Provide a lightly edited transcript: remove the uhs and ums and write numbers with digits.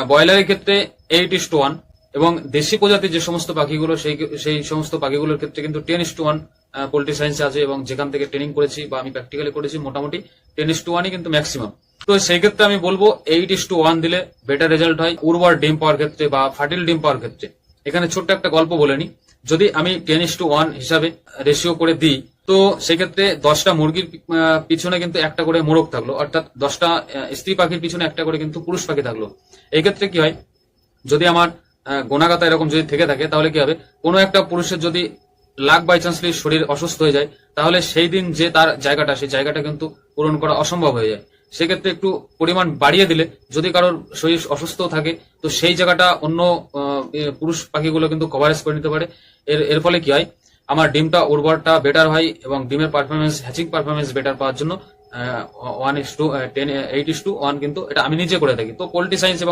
ব্রয়লারের ক্ষেত্রে 8:1 এবং দেশি প্রজাতির যে সমস্ত পাখিগুলো সেই সমস্ত পাখিগুলোর ক্ষেত্রে কিন্তু 10:1 পোল্ট্রি সায়েন্স আছে, এবং যেখান থেকে ট্রেনিং করেছি বা আমি প্র্যাকটিক্যালি করেছি মোটামুটি 10:1 কিন্তু ম্যাক্সিমাম। তো সেই ক্ষেত্রে আমি বলবো 8:1 দিলে বেটার রেজাল্ট হয় উর্বর ডিম পাওয়ার ক্ষেত্রে বা ফার্টিল ডিম পাওয়ার ক্ষেত্রে। এখানে ছোট্ট একটা গল্প বলে নি, যদি আমি 10:1 হিসাবে রেশিও করে দিই, তো সেক্ষেত্রে 10টা মুরগির পিছনে কিন্তু একটা করে মোরগ থাকলো, অর্থাৎ 10টা স্ত্রী পাখির পিছনে একটা করে কিন্তু পুরুষ পাখি থাকলো। এই ক্ষেত্রে কি হয়, যদি আমার গোনাগাতা এরকম যদি থেকে থাকে, তাহলে কি হবে, কোনো একটা পুরুষের যদি লাক বাই চান্সলি শরীর অসুস্থ হয়ে যায়, তাহলে সেই দিন যে তার জায়গাটা, সেই জায়গাটা কিন্তু পূরণ করা অসম্ভব হয়ে যায়। সেক্ষেত্রে একটু পরিমাণ বাড়িয়ে দিলে, যদি কারোর শরীর অসুস্থ থাকে, তো সেই জায়গাটা অন্য পুরুষ পাখিগুলো কিন্তু কভারেজ করে নিতে পারে। এর ফলে কি হয়, আমার ডিমটা উর্বরটা বেটার হয় এবং ডিমের পারফরমেন্স, হ্যাচিং পারফরমেন্স বেটার পাওয়ার জন্য 8:1 কিন্তু এটা আমি নিজে করে থাকি। তো পোল্ট্রি সায়েন্স এবং